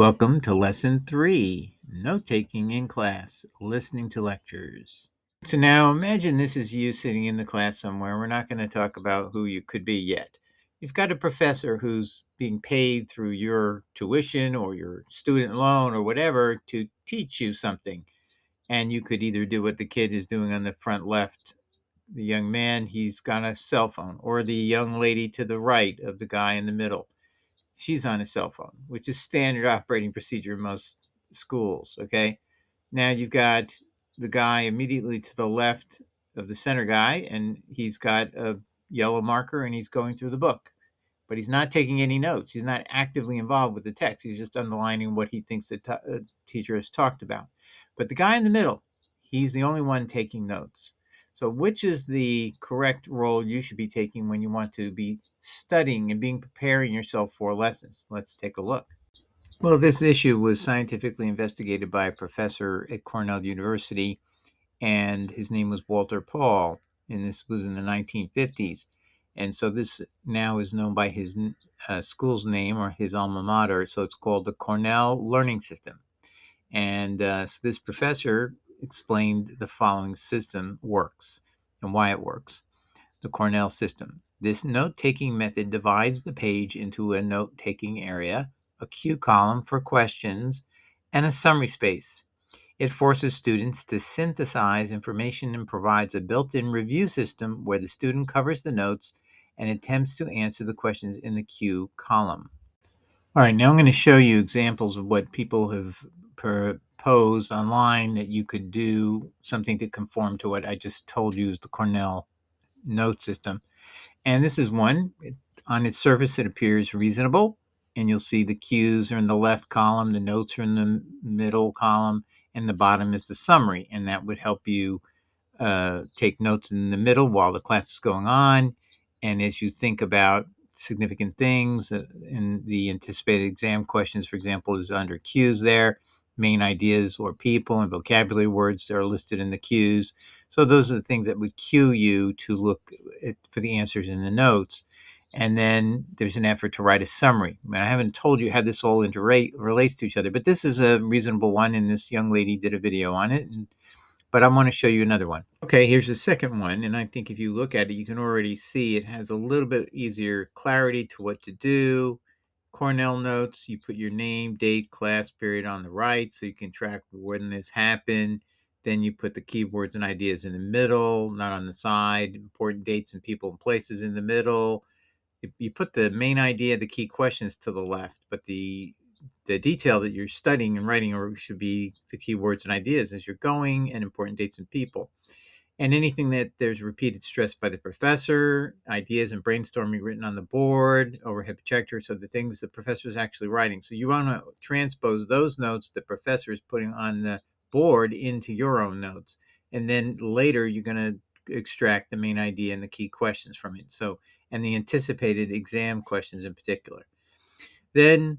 Welcome to Lesson 3, Note-Taking in Class, Listening to Lectures. So now imagine this is you sitting in the class somewhere. We're not going to talk about who you could be yet. You've got a professor who's being paid through your tuition or your student loan or whatever to teach you something. And you could either do what the kid is doing on the front left, the young man, he's got a cell phone, or the young lady to the right of the guy in the middle. She's on a cell phone, which is standard operating procedure in most schools. Okay. Now you've got the guy immediately to the left of the center guy, and he's got a yellow marker and he's going through the book, but he's not taking any notes. He's not actively involved with the text. He's just underlining what he thinks the teacher has talked about. But the guy in the middle, he's the only one taking notes. So which is the correct role you should be taking when you want to be studying and being preparing yourself for lessons? Let's take a look. Well, this issue was scientifically investigated by a professor at Cornell University, and his name was Walter Paul, and this was in the 1950s. And so this now is known by his school's name or his alma mater, so it's called the Cornell Learning System. And so this professor explained the following system works and why it works. The Cornell system. This note-taking method divides the page into a note-taking area, a cue column for questions, and a summary space. It forces students to synthesize information and provides a built-in review system where the student covers the notes and attempts to answer the questions in the cue column. All right, now I'm going to show you examples of what people have proposed online that you could do something to conform to what I just told you is the Cornell note system. And this is one. On its surface, it appears reasonable. And you'll see the cues are in the left column, the notes are in the middle column, and the bottom is the summary. And that would help you take notes in the middle while the class is going on. And as you think about significant things in the anticipated exam questions, for example, is under cues there, main ideas or people and vocabulary words that are listed in the cues. So those are the things that would cue you to look for the answers in the notes. And then there's an effort to write a summary. I haven't told you how this all relates to each other, but this is a reasonable one, and this young lady did a video on it. But I want to show you another one. Okay, here's the second one, and I think if you look at it, you can already see it has a little bit easier clarity to what to do. Cornell notes, you put your name, date, class period on the right so you can track when this happened. Then you put the keywords and ideas in the middle, not on the side. Important dates and people and places in the middle. You put the main idea, the key questions to the left, but the detail that you're studying and writing or should be the keywords and ideas as you're going, and important dates and people. And anything that there's repeated stress by the professor, ideas and brainstorming written on the board, overhead projector, so the things the professor is actually writing. So you want to transpose those notes the professor is putting on the board into your own notes. And then later you're going to extract the main idea and the key questions from it. So, and the anticipated exam questions in particular. Then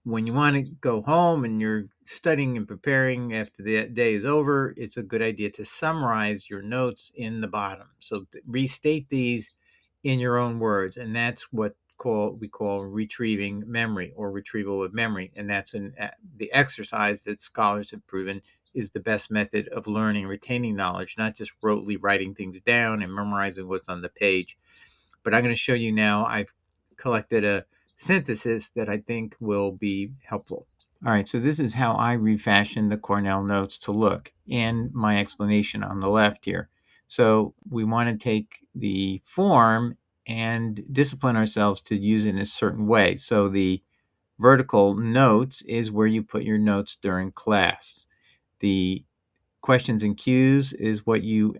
when you want to go home and you're studying and preparing after the day is over, it's a good idea to summarize your notes in the bottom. So restate these in your own words, and that's what we call retrieving memory or retrieval of memory. And that's the exercise that scholars have proven is the best method of learning and retaining knowledge, not just rotely writing things down and memorizing what's on the page. But I'm going to show you now. I've collected a synthesis that I think will be helpful. All right, so this is how I refashioned the Cornell notes to look, and my explanation on the left here. So we want to take the form and discipline ourselves to use it in a certain way. So the vertical notes is where you put your notes during class. The questions and cues is what you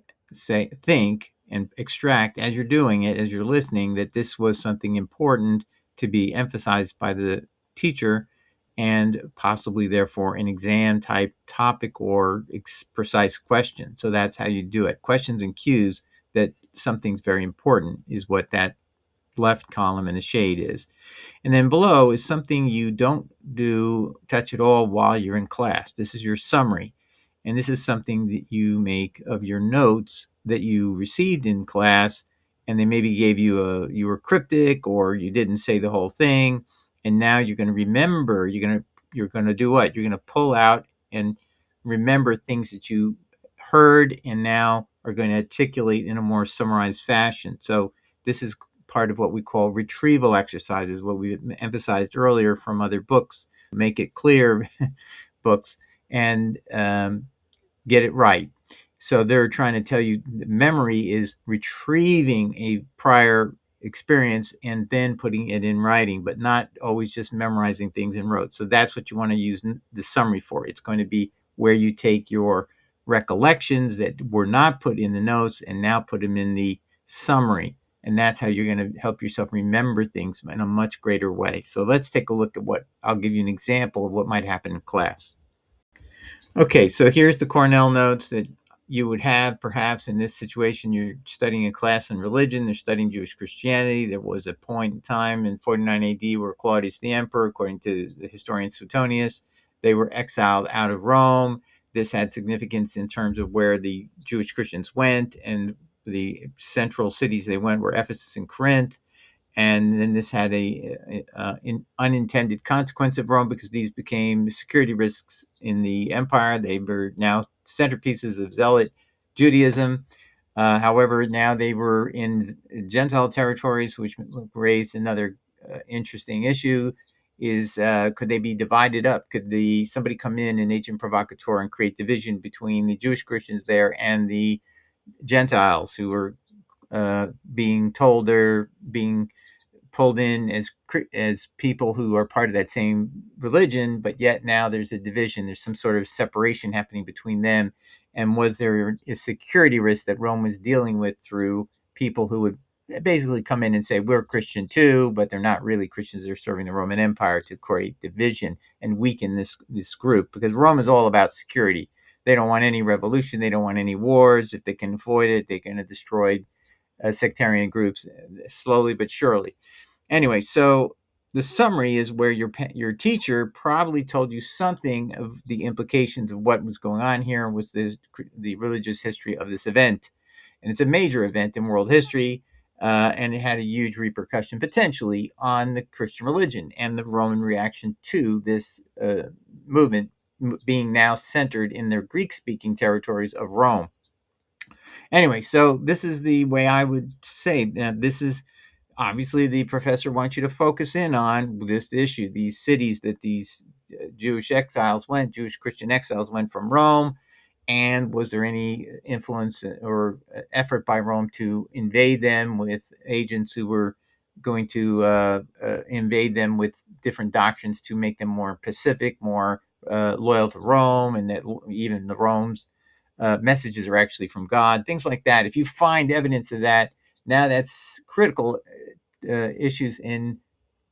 think and extract as you're doing it, as you're listening, that this was something important to be emphasized by the teacher and possibly therefore an exam type topic or precise question. So that's how you do it. Questions and cues that something's very important is what that left column in the shade is. And then below is something you don't touch at all while you're in class. This is your summary. And this is something that you make of your notes that you received in class, and they maybe gave you were cryptic or you didn't say the whole thing. And now you're going to remember, you're going to you're going to do what? You're going to pull out and remember things that you heard and now are going to articulate in a more summarized fashion. So this is part of what we call retrieval exercises, what we emphasized earlier from other books, make it clear books, and get it right. So they're trying to tell you memory is retrieving a prior experience and then putting it in writing, but not always just memorizing things in rote. So that's what you want to use the summary for. It's going to be where you take your recollections that were not put in the notes and now put them in the summary. And that's how you're going to help yourself remember things in a much greater way. So let's take a look at what I'll give you an example of what might happen in class. Okay, so here's the Cornell notes that you would have perhaps in this situation. You're studying a class on religion, they're studying Jewish Christianity. There was a point in time in 49 AD where Claudius the emperor, according to the historian Suetonius, they were exiled out of Rome. This had significance in terms of where the Jewish Christians went, and the central cities they went were Ephesus and Corinth. And then this had an unintended consequence of Rome because these became security risks in the empire. They were now centerpieces of zealot Judaism. However, now they were in Gentile territories, which raised another interesting issue: is could they be divided up? Could somebody come in, an agent provocateur, and create division between the Jewish Christians there and the Gentiles who were being told they're being pulled in as people who are part of that same religion, but yet now there's a division. There's some sort of separation happening between them. And was there a security risk that Rome was dealing with through people who would basically come in and say, we're Christian too, but they're not really Christians. They're serving the Roman Empire, to create division and weaken this group, because Rome is all about security. They don't want any revolution. They don't want any wars. If they can avoid it, they're going to destroy sectarian groups slowly but surely. Anyway, so the summary is where your teacher probably told you something of the implications of what was going on here, and was the religious history of this event. And it's a major event in world history, and it had a huge repercussion potentially on the Christian religion and the Roman reaction to this movement being now centered in their Greek-speaking territories of Rome. Anyway, so this is the way I would say that this is obviously the professor wants you to focus in on this issue, these cities that these Jewish Christian exiles went from Rome. And was there any influence or effort by Rome to invade them with agents who were going to invade them with different doctrines to make them more pacific, more loyal to Rome, and that even the Rome's messages are actually from God, things like that. If you find evidence of that, now that's critical issues in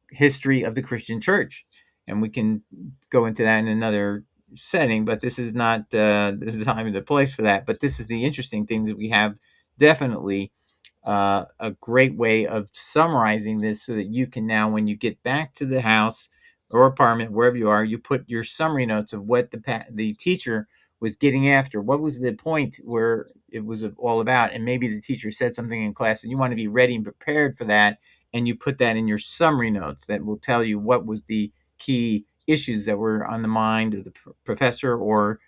history of the Christian church. And we can go into that in another setting, but this is not the time or the place for that. But this is the interesting things that we have. Definitely a great way of summarizing this so that you can now, when you get back to the house or apartment, wherever you are, you put your summary notes of what the teacher was getting after. What was the point where it was all about? And maybe the teacher said something in class and you want to be ready and prepared for that. And you put that in your summary notes that will tell you what was the key issues that were on the mind of the professor, or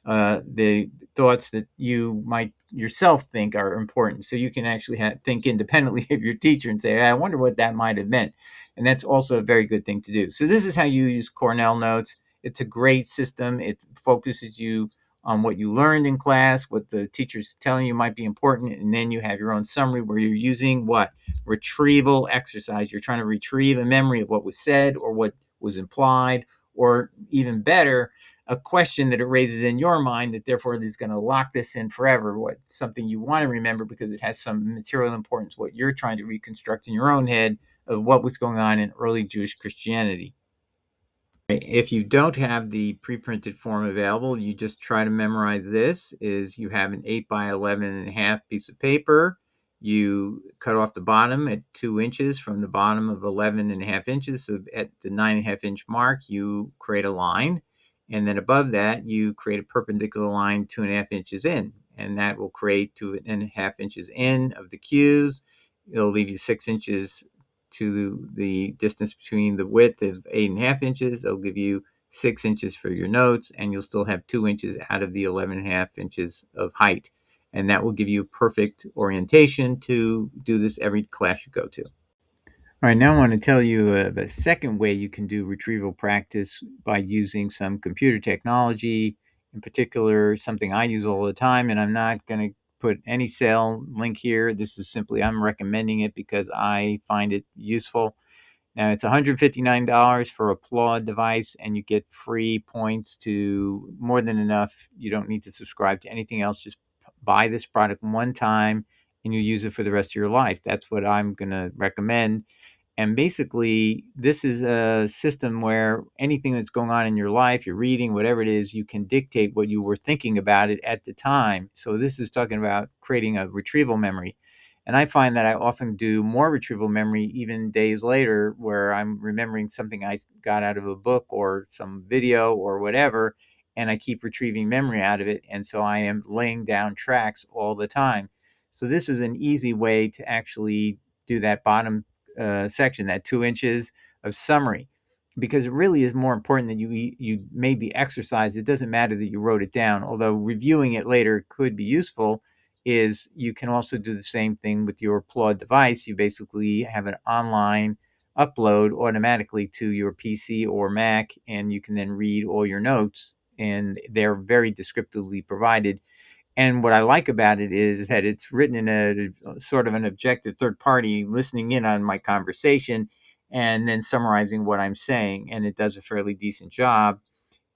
the thoughts that you might yourself think are important. So you can actually think independently of your teacher and say, hey, I wonder what that might have meant. And that's also a very good thing to do. So this is how you use Cornell Notes. It's a great system. It focuses you on what you learned in class, what the teacher's telling you might be important, and then you have your own summary where you're using what? Retrieval exercise. You're trying to retrieve a memory of what was said or what was implied, or even better, a question that it raises in your mind that therefore is going to lock this in forever. What something you want to remember because it has some material importance, what you're trying to reconstruct in your own head of what was going on in early Jewish Christianity. If you don't have the pre-printed form available, you just try to memorize this. Is you have an 8 by 11.5 piece of paper. You cut off the bottom at 2 inches from the bottom of 11.5 inches. So at the 9.5 inch mark, you create a line. And then above that, you create a perpendicular line 2.5 inches in. And that will create 2.5 inches in of the cues. It'll leave you 6 inches to the distance between the width of 8.5 inches. They'll give you 6 inches for your notes, and you'll still have 2 inches out of the 11.5 inches of height. And that will give you perfect orientation to do this every class you go to. All right, now I want to tell you the second way you can do retrieval practice by using some computer technology, in particular, something I use all the time, and I'm not going to put any sale link here. This is simply, I'm recommending it because I find it useful. Now, it's $159 for a Applaud device, and you get free points to more than enough. You don't need to subscribe to anything else. Just buy this product one time, and you use it for the rest of your life. That's what I'm going to recommend. And basically, this is a system where anything that's going on in your life, you're reading, whatever it is, you can dictate what you were thinking about it at the time. So this is talking about creating a retrieval memory. And I find that I often do more retrieval memory even days later, where I'm remembering something I got out of a book or some video or whatever, and I keep retrieving memory out of it. And so I am laying down tracks all the time. So this is an easy way to actually do that bottom section, that 2 inches of summary, because it really is more important that you made the exercise. It doesn't matter that you wrote it down, although reviewing it later could be useful. Is you can also do the same thing with your Applaud device. You basically have an online upload automatically to your PC or Mac, and you can then read all your notes, and they're very descriptively provided. And what I like about it is that it's written in a sort of an objective third party listening in on my conversation and then summarizing what I'm saying. And it does a fairly decent job.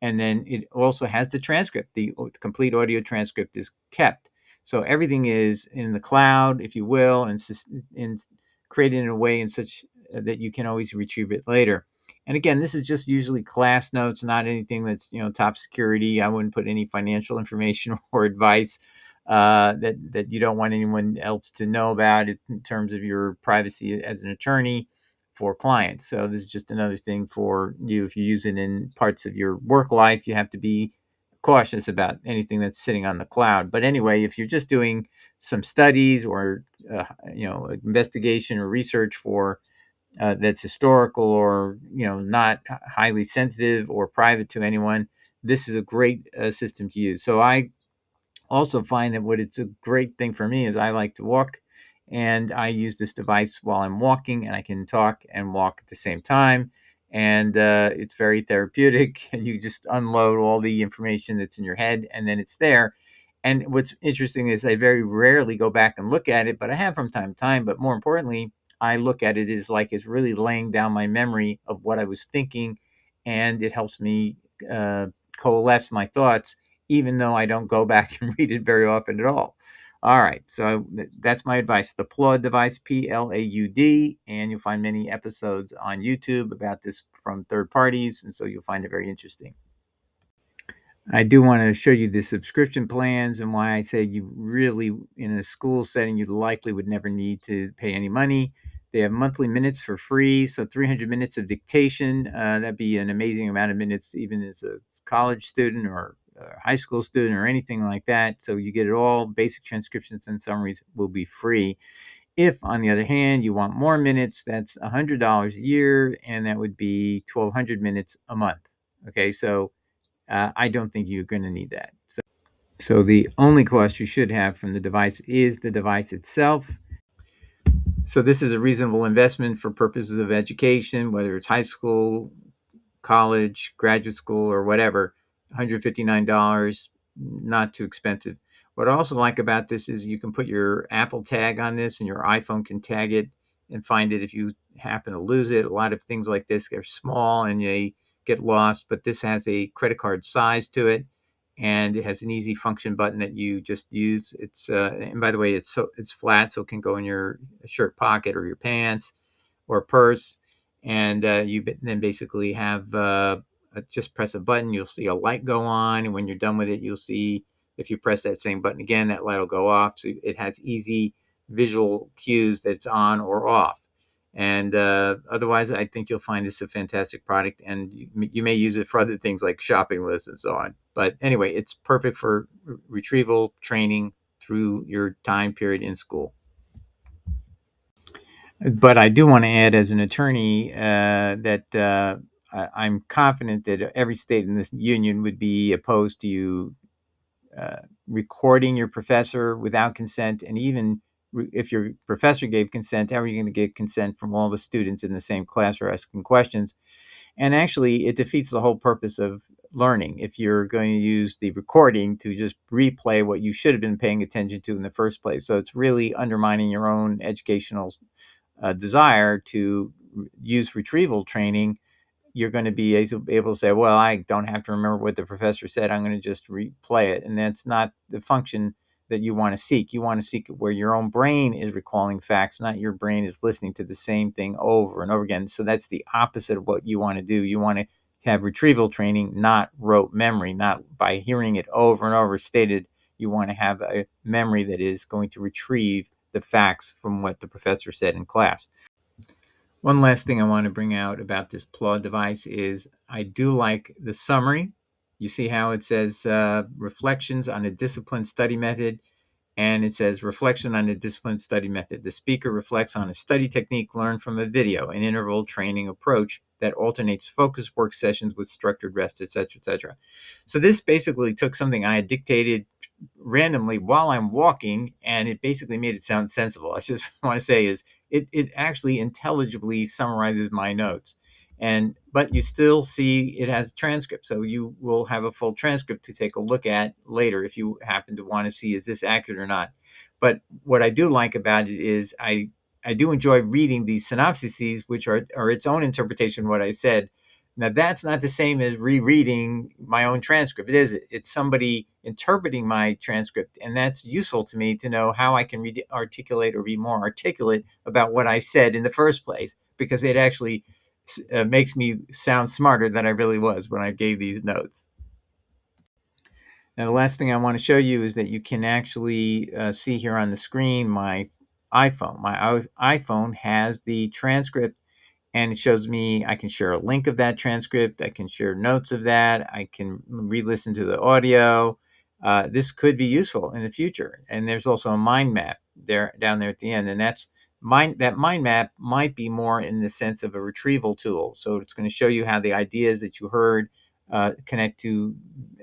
And then it also has the transcript. The complete audio transcript is kept. So everything is in the cloud, if you will, and created in a way in such that you can always retrieve it later. And again, this is just usually class notes, not anything that's top security. I wouldn't put any financial information or advice that you don't want anyone else to know about it in terms of your privacy as an attorney for clients. So this is just another thing for you. If you use it in parts of your work life, you have to be cautious about anything that's sitting on the cloud. But anyway, if you're just doing some studies or investigation or research for that's historical or not highly sensitive or private to anyone, this is a great system to use. So I also find that what it's a great thing for me is I like to walk, and I use this device while I'm walking, and I can talk and walk at the same time. And it's very therapeutic. And you just unload all the information that's in your head, and then it's there. And what's interesting is I very rarely go back and look at it, but I have from time to time. But more importantly, I look at it as like it's really laying down my memory of what I was thinking, and it helps me coalesce my thoughts, even though I don't go back and read it very often at all. All right, so that's my advice. The Plaud device, Plaud, and you'll find many episodes on YouTube about this from third parties, and so you'll find it very interesting. I do want to show you the subscription plans and why I say you really, in a school setting, you likely would never need to pay any money. They have monthly minutes for free, so 300 minutes of dictation. That'd be an amazing amount of minutes, even as a college student or a high school student or anything like that. So you get it all. Basic transcriptions and summaries will be free. If, on the other hand, you want more minutes, that's $100 a year, and that would be 1,200 minutes a month. Okay, so I don't think you're going to need that. So the only cost you should have from the device is the device itself. So this is a reasonable investment for purposes of education, whether it's high school, college, graduate school, or whatever. $159, not too expensive. What I also like about this is you can put your Apple tag on this, and your iPhone can tag it and find it if you happen to lose it. A lot of things like this are small and they get lost, but this has a credit card size to it, and it has an easy function button that you just use. It's and by the way, it's flat, so it can go in your shirt pocket or your pants or purse, and you then basically have just press a button. You'll see a light go on, and when you're done with it, you'll see if you press that same button again, that light will go off. So it has easy visual cues that it's on or off. And otherwise, I think you'll find this a fantastic product, and you may use it for other things like shopping lists and so on. But anyway, it's perfect for retrieval training through your time period in school. But I do want to add, as an attorney, that I'm confident that every state in this union would be opposed to you recording your professor without consent. And even if your professor gave consent, how are you going to get consent from all the students in the same class or asking questions? And actually, it defeats the whole purpose of learning if you're going to use the recording to just replay what you should have been paying attention to in the first place. So it's really undermining your own educational desire to use retrieval training. You're going to be able to say, well, I don't have to remember what the professor said. I'm going to just replay it. And that's not the function that you want to seek. You want to seek where your own brain is recalling facts, not your brain is listening to the same thing over and over again. So that's the opposite of what you want to do. You want to have retrieval training, not rote memory, not by hearing it over and over stated. You want to have a memory that is going to retrieve the facts from what the professor said in class. One last thing I want to bring out about this Plod device is I do like the summary. You see how it says reflections on a disciplined study method, and it says reflection on a disciplined study method. The speaker reflects on a study technique learned from a video, an interval training approach that alternates focused work sessions with structured rest, etc., etc. So this basically took something I had dictated randomly while I'm walking, and it basically made it sound sensible. I just want to say is it actually intelligibly summarizes my notes. But you still see it has a transcript, so you will have a full transcript to take a look at later if you happen to want to see is this accurate or not. But what I do like about it is I do enjoy reading these synopses, which are its own interpretation of what I said. Now that's not the same as rereading my own transcript. It's somebody interpreting my transcript, and that's useful to me to know how I can articulate or be more articulate about what I said in the first place, because it actually makes me sound smarter than I really was when I gave these notes. Now, the last thing I want to show you is that you can actually see here on the screen my iPhone. My iPhone has the transcript, and it shows me I can share a link of that transcript. I can share notes of that. I can re-listen to the audio. This could be useful in the future. And there's also a mind map down there at the end, and that mind map might be more in the sense of a retrieval tool. So it's going to show you how the ideas that you heard connect to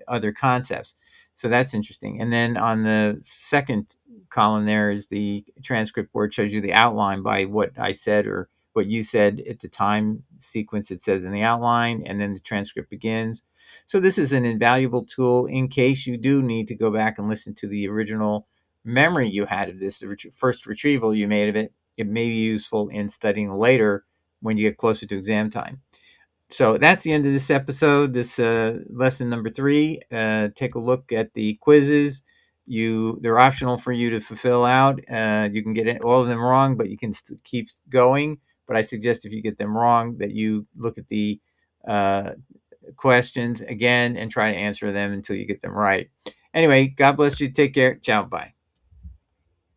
other concepts. So that's interesting. And then on the second column there is the transcript where it shows you the outline by what I said or what you said at the time sequence it says in the outline, and then the transcript begins. So this is an invaluable tool in case you do need to go back and listen to the original memory you had of this, the first retrieval you made of it. It may be useful in studying later when you get closer to exam time. So that's the end of this episode, this lesson number 3. Take a look at the quizzes. They're optional for you to fulfill out. You can get all of them wrong, but you can keep going. But I suggest if you get them wrong that you look at the uh, questions again and try to answer them until you get them right. Anyway, God bless you. Take care. Ciao. Bye.